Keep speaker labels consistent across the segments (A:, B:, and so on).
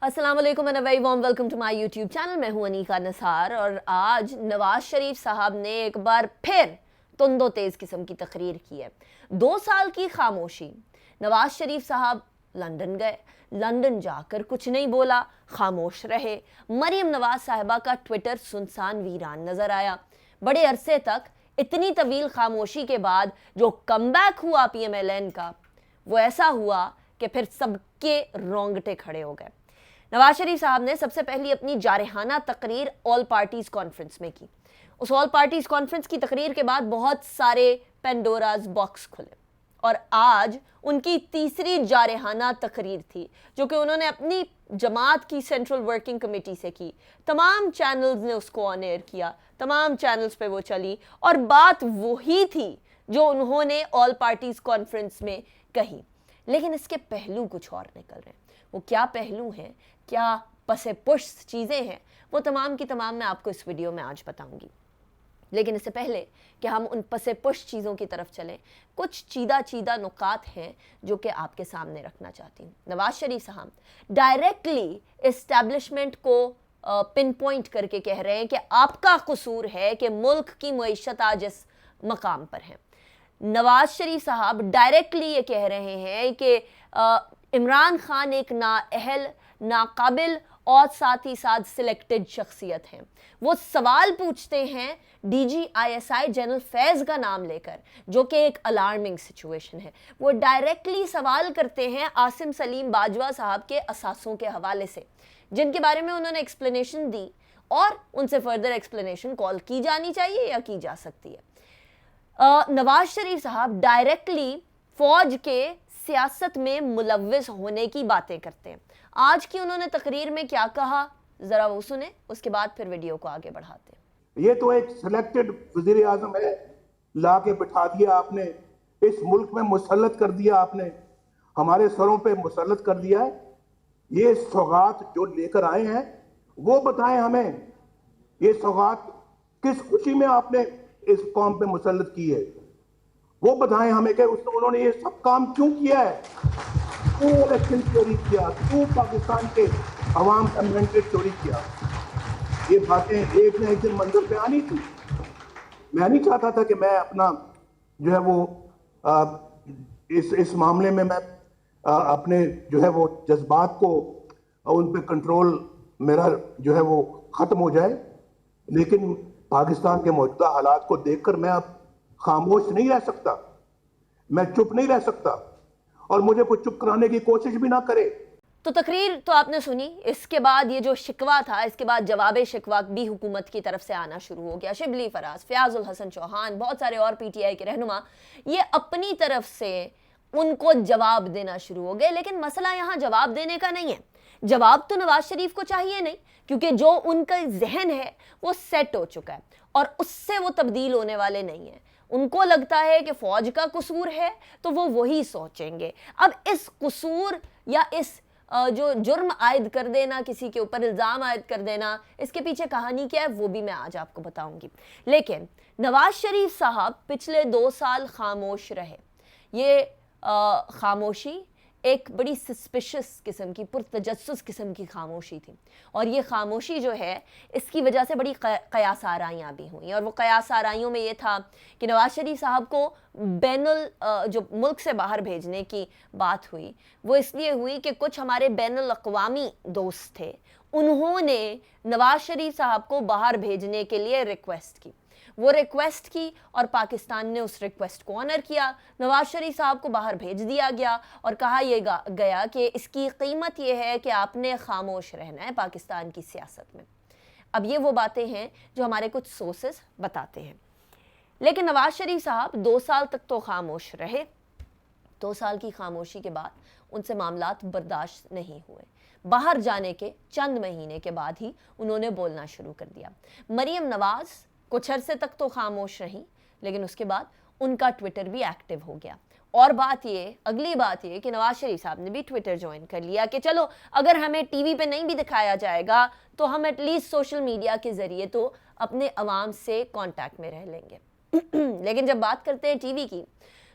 A: अस्सलाम वालेकुम and a very warm welcome to my YouTube channel. मैं हूं अनीका नसार और आज नवाज शरीफ साहब ने एक बार फिर तुंदो तेज किस्म की तकरीर की है। 2 साल की खामोशी। नवाज शरीफ साहब लंदन गए, लंदन जाकर कुछ नहीं बोला, खामोश रहे। मरियम नवाज साहिबा का ट्विटर सुनसान वीरान नजर आया। बड़े अरसे तक इतनी तवील खामोशी के बाद जो कमबैक हुआ पीएमएलएन का, वो ऐसा हुआ कि फिर सबके रोंगटे खड़े हो गए। नवाज शरीफ साहब ने सबसे पहली अपनी जारहाना तकरीर ऑल पार्टीज कॉन्फ्रेंस में की। उस ऑल पार्टीज कॉन्फ्रेंस की तकरीर के बाद बहुत सारे पेंडोराज बॉक्स खुले और आज उनकी तीसरी जारहाना तकरीर थी जो कि उन्होंने अपनी जमात की सेंट्रल वर्किंग कमेटी से की। तमाम चैनल्स ने उसको ऑन एयर किया, तमाम चैनल्स पे वो चली और बात वही थी जो उन्होंने ऑल पार्टीज कॉन्फ्रेंस में कही। लेकिन इसके पहलू कुछ और निकल रहे हैं। वो क्या पहलू हैं, क्या पसे पुष्ट चीज़ें हैं, वो तमाम की तमाम मैं आपको इस वीडियो में आज बताऊंगी। लेकिन इससे पहले कि हम उन पसे पुष्ट चीज़ों की तरफ चलें, कुछ चीदा नुकात हैं जो कि आपके सामने रखना चाहती हूँ। नवाज शरीफ साहब डायरेक्टली इस्टेब्लिशमेंट को पिन पॉइंट करके कह रहे हैं कि आपका कसूर है कि मुल्क की मईशत आज इस मकाम पर है। नवाज शरीफ साहब डायरेक्टली ये कह रहे हैं कि इमरान खान एक नाअहल, नाकाबिल और साथ ही साथ सिलेक्टेड शख्सियत हैं। वो सवाल पूछते हैं DGISI जनरल फैज़ का नाम लेकर, जो कि एक अलार्मिंग सिचुएशन है। वो डायरेक्टली सवाल करते हैं आसिम सलीम बाजवा साहब के असासों के हवाले से, जिनके बारे में उन्होंने एक्सप्लेनेशन दी और उनसे फर्दर एक्सप्लेनेशन कॉल की जानी चाहिए या की जा सकती है। नवाज शरीफ साहब डायरेक्टली फौज के सियासत में मुलव्विस होने की बातें करते हैं। आज की उन्होंने तकरीर में क्या कहा, जरा वो सुने, उसके बाद फिर वीडियो को आगे बढ़ाते हैं।
B: ये तो एक सिलेक्टेड वजीर आजम है, ला के बिठा दिया आपने, इस मुल्क में मुसल्लत कर दिया आपने, हमारे सरों पे मुसल्लत कर दिया है। ये सौगात जो लेकर आए हैं वो बताएं हमें, ये सौगात किस खुशी में आपने इस कौम पे मुसल्लत की है, वो बताएं हमें कि उन्होंने ये सब काम क्यों किया है, क्यों इलेक्शन चोरी किया, क्यों पाकिस्तान के अवाम का मैंडेट चोरी किया। ये बातें एक न एक दिन मंजर पे आनी थी। मैं नहीं चाहता था कि मैं अपना जो है वो इस मामले में मैं अपने जो है वो जज्बात को उन पे कंट्रोल मेरा जो है वो ख़त्म हो जाए, लेकिन पाकिस्तान के मौजूदा हालात को देखकर मैं अब खामोश नहीं रह सकता, मैं चुप नहीं रह सकता और मुझे कोई चुप कराने की कोशिश भी ना करे।
A: तो तकरीर तो आपने सुनी। इसके बाद ये जो शिकवा था, इसके बाद जवाब शिकवा भी हुकूमत की तरफ से आना शुरू हो गया। शिबली फराज, फयाजुल हसन चौहान, बहुत सारे और PTI के रहनुमा ये अपनी तरफ से उनको जवाब देना शुरू हो गए। लेकिन मसला यहाँ जवाब देने का नहीं है। जवाब तो नवाज शरीफ को चाहिए नहीं, क्योंकि जो उनका जहन है वो सेट हो चुका है और उससे वो तब्दील होने वाले नहीं है। उनको लगता है कि फौज का कसूर है तो वो वही सोचेंगे। अब इस कसूर या इस जो जुर्म आयद कर देना, किसी के ऊपर इल्ज़ाम आयद कर देना, इसके पीछे कहानी क्या है वो भी मैं आज आपको बताऊंगी। लेकिन नवाज शरीफ साहब पिछले 2 साल खामोश रहे। ये खामोशी एक बड़ी सस्पिशियस किस्म की, पुरतजस्सुस किस्म की खामोशी थी और ये खामोशी जो है इसकी वजह से बड़ी कयास आराइयाँ भी हुई। और वो कयास आराइयों में ये था कि नवाज शरीफ साहब को जो मुल्क से बाहर भेजने की बात हुई वो इसलिए हुई कि कुछ हमारे बैनुल अक़वामी दोस्त थे, उन्होंने नवाज शरीफ साहब को बाहर भेजने के लिए रिक्वेस्ट की। वो रिक्वेस्ट की और पाकिस्तान ने उस रिक्वेस्ट को ऑनर किया। नवाज शरीफ साहब को बाहर भेज दिया गया और कहा यह गया कि इसकी कीमत यह है कि आपने खामोश रहना है पाकिस्तान की सियासत में। अब ये वो बातें हैं जो हमारे कुछ सोर्सेस बताते हैं। लेकिन नवाज शरीफ साहब 2 साल तक तो खामोश रहे। 2 साल की खामोशी के बाद उनसे मामलात बर्दाश्त नहीं हुए। बाहर जाने के चंद महीने के बाद ही उन्होंने बोलना शुरू कर दिया। मरियम नवाज कुछ अरसे तक तो खामोश रही, लेकिन उसके बाद उनका ट्विटर भी एक्टिव हो गया। और अगली बात ये कि नवाज शरीफ साहब ने भी ट्विटर ज्वाइन कर लिया कि चलो अगर हमें टीवी पे नहीं भी दिखाया जाएगा तो हम एटलीस्ट सोशल मीडिया के ज़रिए तो अपने अवाम से कांटेक्ट में रह लेंगे। लेकिन जब बात करते हैं टीवी की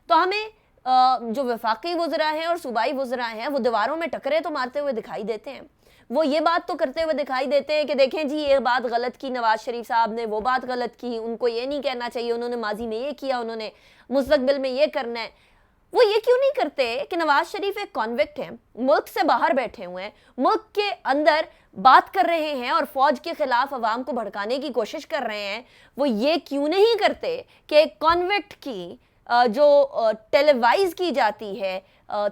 A: तो हमें जो वफाकी वज़रा हैं और सूबाई वज़रा हैं वो दीवारों में टकरे तो मारते हुए दिखाई देते हैं, वो ये बात तो करते हुए दिखाई देते हैं कि देखें जी ये बात गलत की नवाज शरीफ साहब ने, वो बात गलत की, उनको ये नहीं कहना चाहिए, उन्होंने माजी में ये किया, उन्होंने मुस्तकबिल में ये करना है। वो ये क्यों नहीं करते कि नवाज शरीफ एक कॉन्विक्ट हैं, मुल्क से बाहर बैठे हुए हैं, मुल्क के अंदर बात कर रहे हैं और फौज के खिलाफ अवाम को भड़काने की कोशिश कर रहे हैं, वो ये क्यों नहीं करते कि एक कॉन्विक्ट की जो टेलीवाइज की जाती है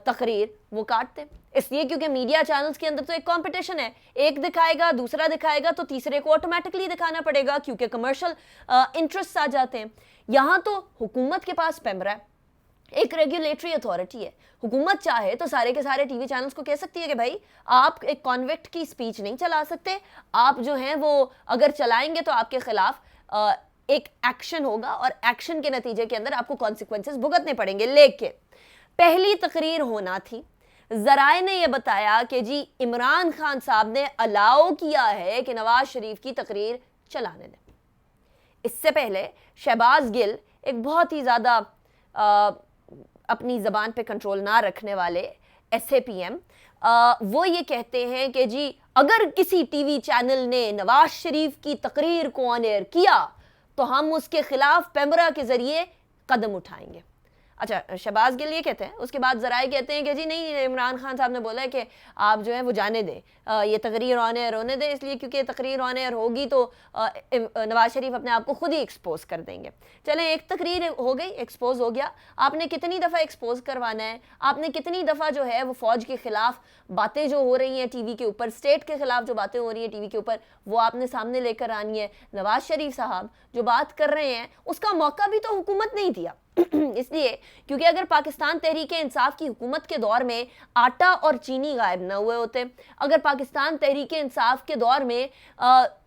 A: तकरीर वो काटते? इसलिए क्योंकि मीडिया चैनल्स के अंदर तो एक कंपटीशन है, एक दिखाएगा दूसरा दिखाएगा तो तीसरे को ऑटोमेटिकली दिखाना पड़ेगा क्योंकि कमर्शियल इंटरेस्ट आ जाते हैं। यहाँ तो हुकूमत के पास पैमरा है, एक रेगुलेटरी अथॉरिटी है, हुकूमत चाहे तो सारे के सारे टीवी चैनल्स को कह सकती है कि भाई आप एक कॉन्विक्ट की स्पीच नहीं चला सकते, आप जो हैं वो अगर चलाएंगे तो आपके खिलाफ एक एक्शन होगा और एक्शन के नतीजे के अंदर आपको कॉन्सिक्वेंसेस भुगतने पड़ेंगे। लेकिन पहली तकरीर होना थी, ज़राए ने यह बताया कि जी इमरान खान साहब ने अलाउ किया है कि नवाज शरीफ की तकरीर चलाने दें। इससे पहले शहबाज गिल एक बहुत ही ज़्यादा अपनी ज़बान पे कंट्रोल ना रखने वाले SAPM, वो ये कहते हैं कि जी अगर किसी टीवी चैनल ने नवाज शरीफ की तकरीर को ऑन एयर किया तो हम उसके खिलाफ पैमरा के ज़रिए कदम उठाएंगे। अच्छा, शहबाज गिल ये कहते हैं, उसके बाद ज़राए कहते हैं कि जी नहीं, इमरान खान साहब ने बोला है कि आप जो है वो जाने दें, ये तकरीर ऑन एयर होने दें, इसलिए क्योंकि तकरीर ऑन एयर होगी तो नवाज शरीफ अपने आप को खुद ही एक्सपोज कर देंगे। चलें, एक तकरीर हो गई, एक्सपोज हो गया, आपने कितनी दफ़ा एक्सपोज करवाना है, आपने कितनी दफ़ा जो है वो फ़ौज के ख़िलाफ़ बातें जो हो रही हैं टीवी के ऊपर, स्टेट के ख़िलाफ़ जो बातें हो रही हैं टीवी के ऊपर, वो आपने सामने लेकर आनी है। नवाज शरीफ साहब जो बात कर रहे हैं उसका मौका भी तो हुकूमत नहीं दिया इसलिए क्योंकि अगर पाकिस्तान तहरीक इंसाफ की हुकूमत के दौर में आटा और चीनी गायब ना हुए होते, अगर पाकिस्तान तहरीक इंसाफ के दौर में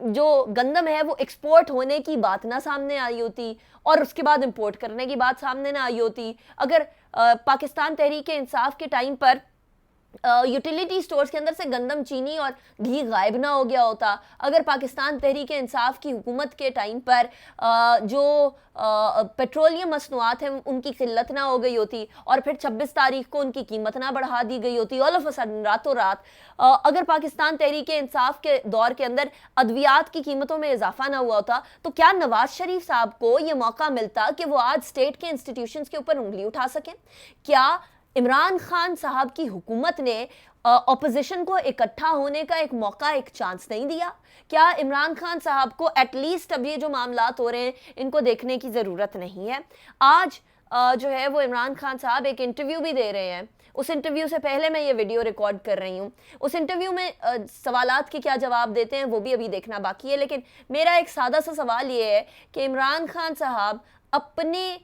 A: जो गंदम है वो एक्सपोर्ट होने की बात ना सामने आई होती और उसके बाद इंपोर्ट करने की बात सामने ना आई होती, अगर पाकिस्तान तहरीक इंसाफ के टाइम पर यूटिलिटी स्टोर्स के अंदर से गंदम, चीनी और घी गायब ना हो गया होता, अगर पाकिस्तान तहरीक इंसाफ की हुकूमत के टाइम पर जो पेट्रोलियम मसनूआत हैं उनकी किल्लत ना हो गई होती और फिर 26 तारीख को उनकी कीमत ना बढ़ा दी गई होती ऑल ऑफ अ सडन, रातों रात, अगर पाकिस्तान तहरीक इंसाफ के दौर के अंदर अद्वियात की कीमतों में इजाफा ना हुआ होता, तो क्या नवाज शरीफ साहब को ये मौका मिलता कि वो आज स्टेट के इंस्टीट्यूशंस के ऊपर उंगली उठा सकें? क्या इमरान खान साहब की हुकूमत ने ऑपोजिशन को इकट्ठा होने का एक मौका, एक चांस नहीं दिया? क्या इमरान खान साहब को एटलीस्ट अब ये जो मामलात हो रहे हैं इनको देखने की ज़रूरत नहीं है? आज जो है वो इमरान खान साहब एक इंटरव्यू भी दे रहे हैं, उस इंटरव्यू से पहले मैं ये वीडियो रिकॉर्ड कर रही हूँ, उस इंटरव्यू में सवालात के क्या जवाब देते हैं वो भी अभी देखना बाकी है। लेकिन मेरा एक सादा सा सवाल ये है कि इमरान खान साहब अपने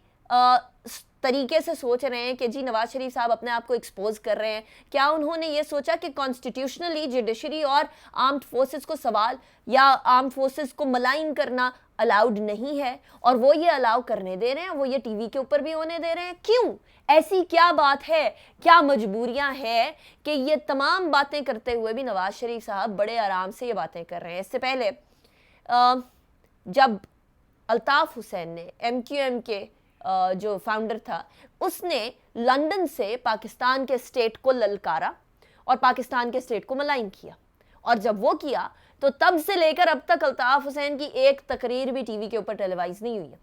A: तरीके से सोच रहे हैं कि जी नवाज शरीफ साहब अपने आप को एक्सपोज कर रहे हैं, क्या उन्होंने ये सोचा कि कॉन्स्टिट्यूशनली जुडिशरी और आर्म्ड फोर्सेस को सवाल या आर्म्ड फोर्सेस को मलाइन करना अलाउड नहीं है और वो ये अलाउ करने दे रहे हैं, वो ये टीवी के ऊपर भी होने दे रहे हैं? क्यों? ऐसी क्या बात है, क्या मजबूरियां हैं कि ये तमाम बातें करते हुए भी नवाज शरीफ साहब बड़े आराम से ये बातें कर रहे हैं? इससे पहले जब अल्ताफ हुसैन ने MQM के जो फाउंडर था उसने लंदन से पाकिस्तान के स्टेट को ललकारा और पाकिस्तान के स्टेट को मलाइन किया, और जब वो किया तो तब से लेकर अब तक अल्ताफ हुसैन की एक तकरीर भी टीवी के ऊपर टेलीवाइज नहीं हुई है।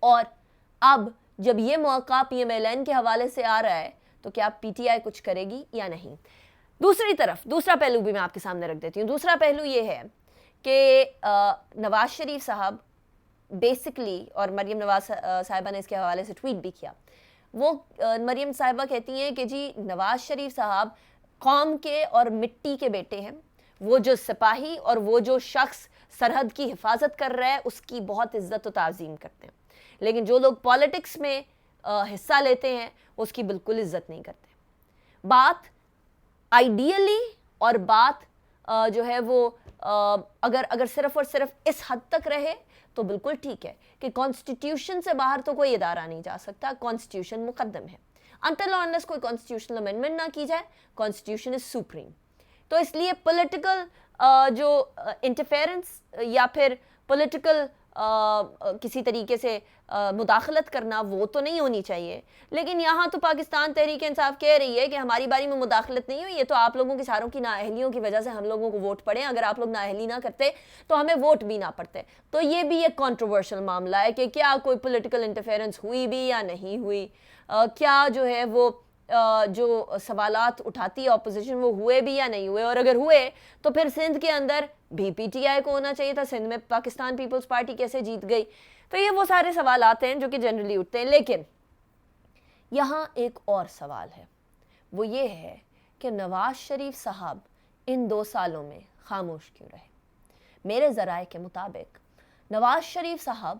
A: और अब जब ये मौका PMLN के हवाले से आ रहा है तो क्या PTI कुछ करेगी या नहीं? दूसरी तरफ दूसरा पहलू भी मैं आपके सामने रख देती हूँ। दूसरा पहलू ये है कि नवाज शरीफ साहब बेसिकली, और मरियम नवाज साहिबा ने इसके हवाले से ट्वीट भी किया, वो मरियम साहिबा कहती हैं कि जी नवाज शरीफ साहब कौम के और मिट्टी के बेटे हैं, वो जो सिपाही और वो जो शख्स सरहद की हिफाजत कर रहा है उसकी बहुत इज्जत और ताज़ीम करते हैं, लेकिन जो लोग पॉलिटिक्स में हिस्सा लेते हैं उसकी बिल्कुल इज्जत नहीं करते। बात आइडियली और बात जो है वो अगर सिर्फ और सिर्फ इस हद तक रहे तो बिल्कुल ठीक है कि कॉन्स्टिट्यूशन से बाहर तो कोई इदारा नहीं जा सकता, कॉन्स्टिट्यूशन मुकद्दम है। अनटिल और अनलेस कोई कॉन्स्टिट्यूशनल अमेंडमेंट ना की जाए, कॉन्स्टिट्यूशन इज सुप्रीम। तो इसलिए पॉलिटिकल जो इंटरफेरेंस या फिर पॉलिटिकल کسی طریقے سے مداخلت کرنا وہ تو نہیں ہونی چاہیے. لیکن یہاں تو پاکستان تحریک انصاف کہہ رہی ہے کہ ہماری باری میں مداخلت نہیں ہوئی, یہ تو آپ لوگوں کی ساروں کی نااہلیوں کی وجہ سے ہم لوگوں کو ووٹ پڑے, اگر آپ لوگ نااہلی نہ کرتے تو ہمیں ووٹ بھی نہ پڑتے. تو یہ بھی ایک کنٹروورشل معاملہ ہے کہ کیا کوئی پولیٹیکل انٹرفیرنس ہوئی بھی یا نہیں ہوئی, کیا جو ہے وہ جو سوالات اٹھاتی ہے اپوزیشن وہ ہوئے بھی یا نہیں ہوئے, اور اگر ہوئے تو پھر سندھ کے اندر بھی پی ٹی آئی کو ہونا چاہیے تھا, سندھ میں پاکستان پیپلز پارٹی کیسے جیت گئی. تو یہ وہ سارے سوالات ہیں جو کہ جنرلی اٹھتے ہیں. لیکن یہاں ایک اور سوال ہے, وہ یہ ہے کہ نواز شریف صاحب ان 2 سالوں میں خاموش کیوں رہے. میرے ذرائع کے مطابق نواز شریف صاحب,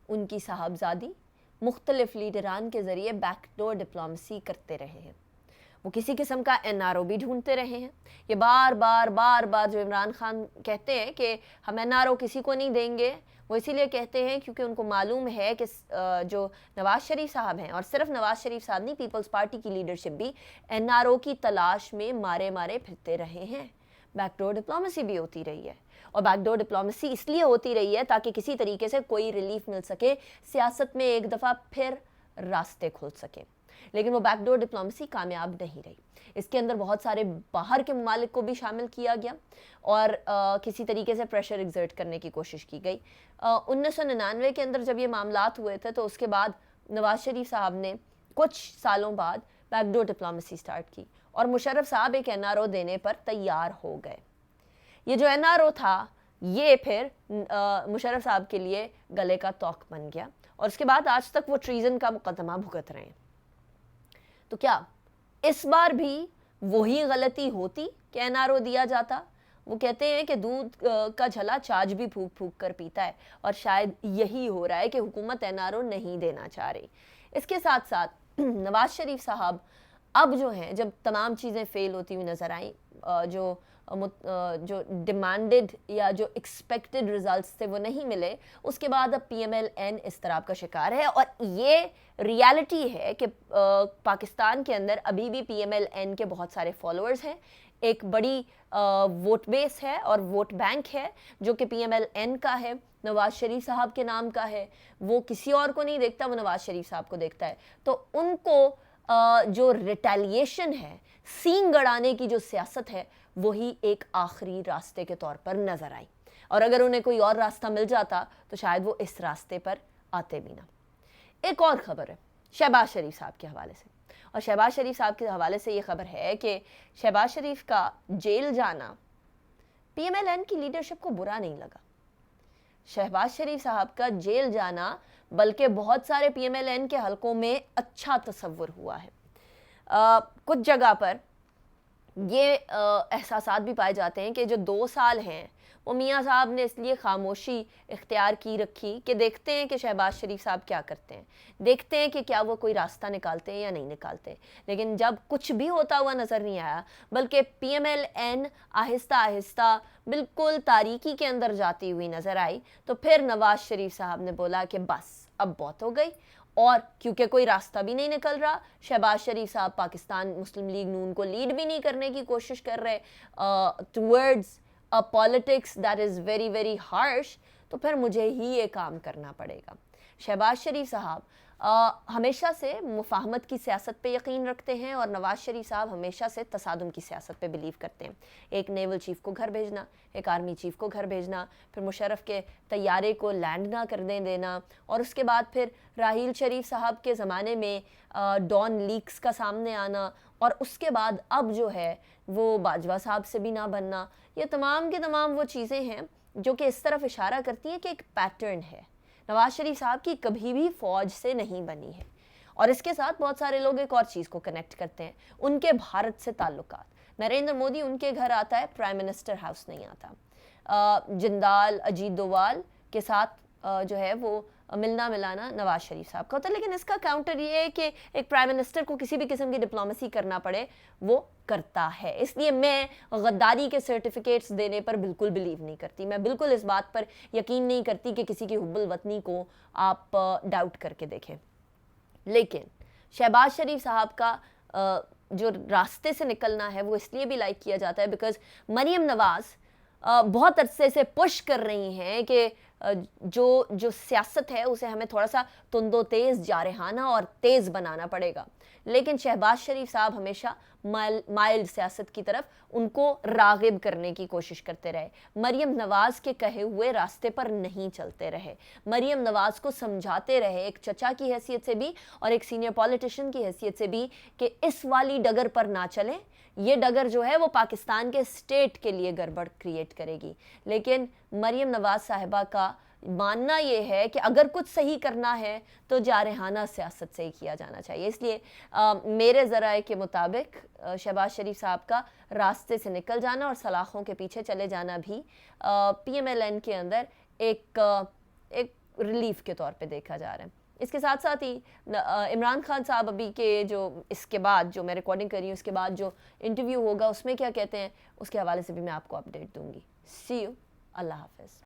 A: ان کی صاحبزادی مختلف لیڈران کے ذریعے بیک ڈور ڈپلومیسی کرتے رہے ہیں. وہ کسی قسم کا این آر او بھی ڈھونڈتے رہے ہیں. یہ بار بار جو عمران خان کہتے ہیں کہ ہم این آر او کسی کو نہیں دیں گے, وہ اسی لیے کہتے ہیں کیونکہ ان کو معلوم ہے کہ جو نواز شریف صاحب ہیں, اور صرف نواز شریف صاحب نہیں, پیپلز پارٹی کی لیڈرشپ بھی این آر او کی تلاش میں مارے پھرتے رہے ہیں. بیک ڈور ڈپلومیسی بھی ہوتی رہی ہے, اور بیک ڈور ڈپلومیسی اس لیے ہوتی رہی ہے تاکہ کسی طریقے سے کوئی ریلیف مل سکے, سیاست میں ایک دفعہ پھر راستے کھل سکے. لیکن وہ بیک ڈور ڈپلومیسی کامیاب نہیں رہی. اس کے اندر بہت سارے باہر کے ممالک کو بھی شامل کیا گیا اور کسی طریقے سے پریشر ایگزرٹ کرنے کی کوشش کی گئی. 1999 کے اندر جب یہ معاملات ہوئے تھے تو اس کے بعد نواز شریف صاحب نے کچھ سالوں بعد بیک ڈور ڈپلومیسی سٹارٹ کی, اور مشرف صاحب ایک این آر او دینے پر تیار ہو گئے. یہ جو این آر او تھا یہ پھر مشرف صاحب کے لیے گلے کا توق بن گیا, اور اس کے بعد آج تک وہ ٹریزن کا مقدمہ بھگت رہے ہیں. تو کیا اس بار بھی وہی غلطی ہوتی کہ این آر او دیا جاتا؟ وہ کہتے ہیں کہ دودھ کا جھلا چاچ بھی پھونک پھونک کر پیتا ہے, اور شاید یہی ہو رہا ہے کہ حکومت این آر او نہیں دینا چاہ رہی. اس کے ساتھ ساتھ نواز شریف صاحب اب جو ہیں, جب تمام چیزیں فیل ہوتی ہوئی نظر آئیں, جو ڈیمانڈڈ یا جو ایکسپیکٹڈ ریزلٹس تھے وہ نہیں ملے, اس کے بعد اب پی ایم ایل این اضطراب کا شکار ہے. اور یہ ریالٹی ہے کہ پاکستان کے اندر ابھی بھی پی ایم ایل این کے بہت سارے فالوورز ہیں, ایک بڑی ووٹ بیس ہے اور ووٹ بینک ہے جو کہ پی ایم ایل این کا ہے, نواز شریف صاحب کے نام کا ہے. وہ کسی اور کو نہیں دیکھتا, وہ نواز شریف صاحب کو دیکھتا ہے. تو ان کو جو ریٹیلیشن ہے, سینگ گڑانے کی جو سیاست ہے, وہی ایک آخری راستے کے طور پر نظر آئی. اور اگر انہیں کوئی اور راستہ مل جاتا تو شاید وہ اس راستے پر آتے بھی نہ. ایک اور خبر ہے شہباز شریف صاحب کے حوالے سے, اور شہباز شریف صاحب کے حوالے سے یہ خبر ہے کہ شہباز شریف کا جیل جانا پی ایم ایل این کی لیڈرشپ کو برا نہیں لگا. شہباز شریف صاحب کا جیل جانا بلکہ بہت سارے پی ایم ایل این کے حلقوں میں اچھا تصور ہوا ہے. کچھ جگہ پر یہ احساسات بھی پائے جاتے ہیں کہ جو 2 سال ہیں وہ میاں صاحب نے اس لیے خاموشی اختیار کی رکھی کہ دیکھتے ہیں کہ شہباز شریف صاحب کیا کرتے ہیں, دیکھتے ہیں کہ کیا وہ کوئی راستہ نکالتے ہیں یا نہیں نکالتے. لیکن جب کچھ بھی ہوتا ہوا نظر نہیں آیا, بلکہ پی ایم ایل این آہستہ آہستہ بالکل تاریکی کے اندر جاتی ہوئی نظر آئی, تو پھر نواز شریف صاحب نے بولا کہ بس اب بہت ہو گئی. اور کیونکہ کوئی راستہ بھی نہیں نکل رہا, شہباز شریف صاحب پاکستان مسلم لیگ نون کو لیڈ بھی نہیں کرنے کی کوشش کر رہے towards a politics that is very very harsh, تو پھر مجھے ہی یہ کام کرنا پڑے گا. شہباز شریف صاحب ہمیشہ سے مفاہمت کی سیاست پہ یقین رکھتے ہیں, اور نواز شریف صاحب ہمیشہ سے تصادم کی سیاست پہ بلیو کرتے ہیں. ایک نیول چیف کو گھر بھیجنا, ایک آرمی چیف کو گھر بھیجنا, پھر مشرف کے طیارے کو لینڈ نہ کرنے دینا, اور اس کے بعد پھر راحیل شریف صاحب کے زمانے میں ڈان لیکس کا سامنے آنا, اور اس کے بعد اب جو ہے وہ باجوہ صاحب سے بھی نہ بننا. یہ تمام کے تمام وہ چیزیں ہیں جو کہ اس طرف اشارہ کرتی ہیں کہ ایک پیٹرن ہے. نواز شریف صاحب کی کبھی بھی فوج سے نہیں بنی ہے. اور اس کے ساتھ بہت سارے لوگ ایک اور چیز کو کنیکٹ کرتے ہیں, ان کے بھارت سے تعلقات. نریندر مودی ان کے گھر آتا ہے, پرائم منسٹر ہاؤس نہیں آتا. جندال, اجیت دووال کے ساتھ جو ہے وہ ملنا ملانا نواز شریف صاحب کا ہوتا ہے. لیکن اس کا کاؤنٹر یہ ہے کہ ایک پرائم منسٹر کو کسی بھی قسم کی ڈپلومیسی کرنا پڑے وہ کرتا ہے. اس لیے میں غداری کے سرٹیفکیٹس دینے پر بالکل بلیو نہیں کرتی. میں بالکل اس بات پر یقین نہیں کرتی کہ کسی کی حب الوطنی کو آپ ڈاؤٹ کر کے دیکھیں. لیکن شہباز شریف صاحب کا جو راستے سے نکلنا ہے وہ اس لیے بھی لائک کیا جاتا ہے بیکاز مریم نواز بہت عرصے سے پش کر رہی ہیں کہ جو سیاست ہے اسے ہمیں تھوڑا سا تند و تیز، جارحانہ اور تیز بنانا پڑے گا، لیکن شہباز شریف صاحب ہمیشہ مائلڈ سیاست کی طرف ان کو راغب کرنے کی کوشش کرتے رہے، مریم نواز کے کہے ہوئے راستے پر نہیں چلتے رہے، مریم نواز کو سمجھاتے رہے ایک چچا کی حیثیت سے بھی اور ایک سینئر پولیٹیشن کی حیثیت سے بھی کہ اس والی ڈگر پر نہ چلیں، یہ ڈگر جو ہے وہ پاکستان کے اسٹیٹ کے لیے گڑبڑ کریٹ کرے گی۔ لیکن مریم نواز صاحبہ کا ماننا یہ ہے کہ اگر کچھ صحیح کرنا ہے تو جارحانہ سیاست سے ہی کیا جانا چاہیے، اس لیے میرے ذرائع کے مطابق شہباز شریف صاحب کا راستے سے نکل جانا اور سلاخوں کے پیچھے چلے جانا بھی پی ایم ایل این کے اندر ایک ریلیف کے طور پہ دیکھا جا رہا ہے۔ اس کے ساتھ ساتھ ہی عمران خان صاحب ابھی کے جو اس کے بعد جو میں ریکارڈنگ کر رہی ہوں اس کے بعد جو انٹرویو ہوگا اس میں کیا کہتے ہیں اس کے حوالے سے بھی میں آپ کو اپڈیٹ دوں گی۔ سی یو، اللہ حافظ۔